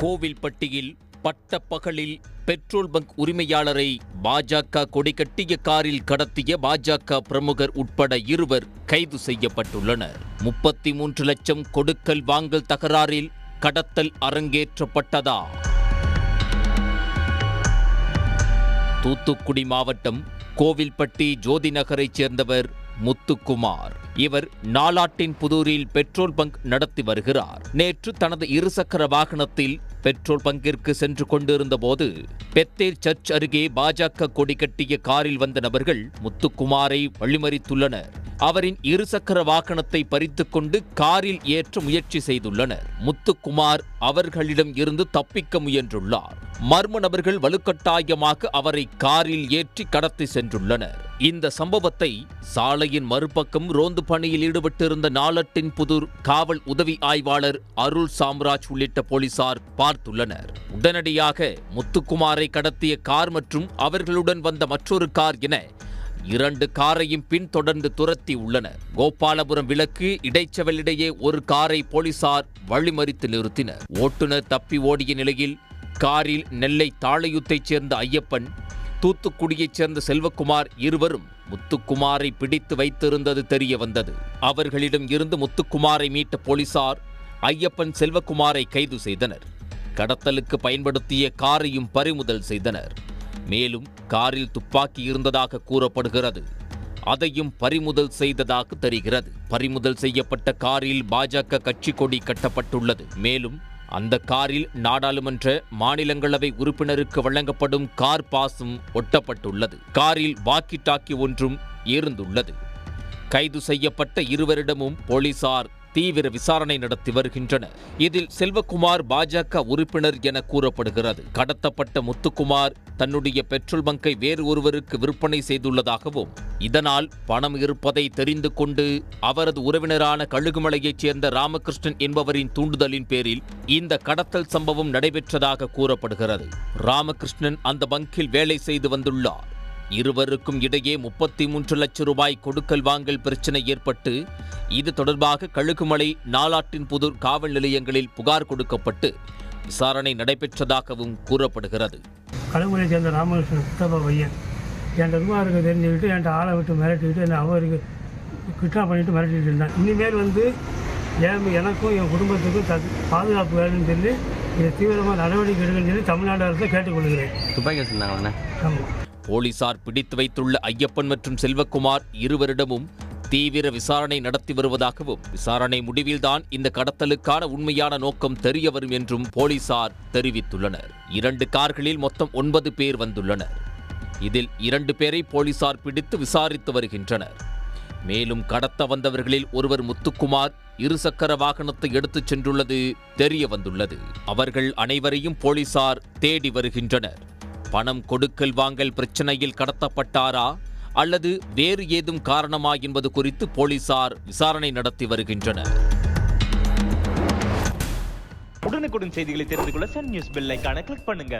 கோவில்பட்டியில் பட்டப்பகலில் petrol bunk உரிமையாளரை பாஜக கொடிகட்டிய காரில் கடத்திய பாஜக பிரமுகர் உட்பட 2 கைது செய்யப்பட்டுள்ளனர். 33 லட்சம் கொடுக்கல் வாங்கல் தகராறில் கடத்தல் அரங்கேற்றப்பட்டதா? தூத்துக்குடி மாவட்டம் கோவில்பட்டி ஜோதி நகரைச் சேர்ந்தவர் முத்துக்குமார். இவர் நாலாட்டின் புதூரில் பெட்ரோல் பங்க் நடத்தி வருகிறார். நேற்று தனது 2 சக்கர வாகனத்தில் பெட்ரோல் பங்கிற்கு சென்று கொண்டிருந்த போது பெத்தேல் சர்ச் அருகே பாஜக கொடி கட்டிய காரில் வந்த நபர்கள் முத்துக்குமாரை வழிமறித்துள்ளனர். அவரின் 2 சக்கர வாகனத்தை பறித்துக் கொண்டு காரில் ஏற்ற முயற்சி செய்துள்ளனர். முத்துக்குமார் அவர்களிடம் இருந்து தப்பிக்க முயன்றுள்ளார். மர்ம நபர்கள் வலுக்கட்டாயமாக அவரை காரில் ஏற்றி கடத்தி சென்றுள்ளனர். இந்த சம்பவத்தை சாலையின் மறுபக்கம் ரோந்து பணியில் ஈடுபட்டிருந்த நாலட்டின் புதூர் காவல் உதவி ஆய்வாளர் அருள் சாம்ராஜ் உள்ளிட்ட போலீசார் பார்த்துள்ளனர். உடனடியாக முத்துக்குமாரை கடத்திய கார் மற்றும் அவர்களுடன் வந்த மற்றொரு கார் என 2 காரையும் பின்தொடர்ந்து துரத்தி உள்ளனர். கோபாலபுரம் விலக்கு இடைச்சவலிடையே ஒரு காரை போலீசார் வழிமறித்து நிறுத்தினர். ஓட்டுநர் தப்பி ஓடிய நிலையில் காரில் நெல்லை தாளையுத்தைச் சேர்ந்த ஐயப்பன், தூத்துக்குடியைச் சேர்ந்த செல்வகுமார் இருவரும் முத்துக்குமாரை பிடித்து வைத்திருந்தது தெரிய வந்தது. அவர்களிடம் இருந்து முத்துக்குமாரை மீட்ட போலீசார் ஐயப்பன், செல்வகுமாரை கைது செய்தனர். கடத்தலுக்கு பயன்படுத்திய காரையும் பறிமுதல் செய்தனர். மேலும் காரில் துப்பாக்கி இருந்ததாக கூறப்படுகிறது. அதையும் பறிமுதல் செய்ததாக தெரிகிறது. பறிமுதல் செய்யப்பட்ட காரில் பாஜக கட்சி கொடி கட்டப்பட்டுள்ளது. மேலும் அந்த காரில் நாடாளுமன்ற மாநிலங்களவை உறுப்பினருக்கு வழங்கப்படும் கார் பாஸும் ஒட்டப்பட்டுள்ளது. காரில் வாக்கி டாக்கி ஒன்றும் இருந்துள்ளது. கைது செய்யப்பட்ட 2 போலீசார் தீவிர விசாரணை நடத்தி வருகின்றனர். இதில் செல்வகுமார் பாஜக உறுப்பினர் என கூறப்படுகிறது. கடத்தப்பட்ட முத்துக்குமார் தன்னுடைய பெட்ரோல் பங்கை வேறு ஒருவருக்கு விற்பனை செய்துள்ளதாகவும், இதனால் பணம் இருப்பதை தெரிந்து கொண்டு அவரது உறவினரான கழுகுமலையைச் சேர்ந்த ராமகிருஷ்ணன் என்பவரின் தூண்டுதலின் பேரில் இந்த கடத்தல் சம்பவம் நடைபெற்றதாக கூறப்படுகிறது. ராமகிருஷ்ணன் அந்த பங்கில் வேலை செய்து வந்துள்ளார். இருவருக்கும் இடையே 33 லட்சம் ரூபாய் கொடுக்கல் வாங்கல் பிரச்சனை ஏற்பட்டு இது தொடர்பாக கழுகுமலை, நாலாட்டின் புதூர் காவல் நிலையங்களில் புகார் கொடுக்கப்பட்டு விசாரணை நடைபெற்றதாகவும் கூறப்படுகிறது. கழுகுமலை சேர்ந்த ராமகிருஷ்ணன் சித்தப்பா பையன் என்கிட்ட ரூபா இருக்க தெரிஞ்சுக்கிட்டு என்கிட்ட ஆளை விட்டு மிரட்டிக்கிட்டு என்னை அவருக்கு கிட்னா பண்ணிட்டு மிரட்டிட்டு இருந்தான். இனிமேல் எனக்கும் என் குடும்பத்துக்கும் பாதுகாப்பு வேணும்னு சொல்லி இதை தீவிரமாக நடவடிக்கை எடுக்கணும்னு சொல்லி தமிழ்நாடு அரசை கேட்டுக்கொள்கிறேன். துப்பாக்கி வச்சிருந்தாங்க. ஆமாம். போலீசார் பிடித்து வைத்துள்ள ஐயப்பன் மற்றும் செல்வகுமார் இருவரிடமும் தீவிர விசாரணை நடத்தி வருவதாகவும், விசாரணை முடிவில்தான் இந்த கடத்தலுக்கான உண்மையான நோக்கம் தெரிய வரும் என்றும் போலீசார் தெரிவித்துள்ளனர். 2 கார்களில் மொத்தம் 9 பேர் வந்துள்ளனர். இதில் 2 பேரை போலீசார் பிடித்து விசாரித்து வருகின்றனர். மேலும் கடத்த வந்தவர்களில் ஒருவர் முத்துக்குமார் 2 சக்கர வாகனத்தை எடுத்துச் சென்றுள்ளது தெரிய வந்துள்ளது. அவர்கள் அனைவரையும் போலீசார் தேடி வருகின்றனர். பணம் கொடுக்கல் வாங்கல் பிரச்சனையில் கடத்தப்பட்டாரா அல்லது வேறு ஏதும் காரணமா என்பது குறித்து போலீசார் விசாரணை நடத்தி வருகின்றனர். உடனுக்குடன் செய்திகளை தெரிந்து கொள்ள சன் நியூஸ் பெல் ஐகானை கிளிக் பண்ணுங்க.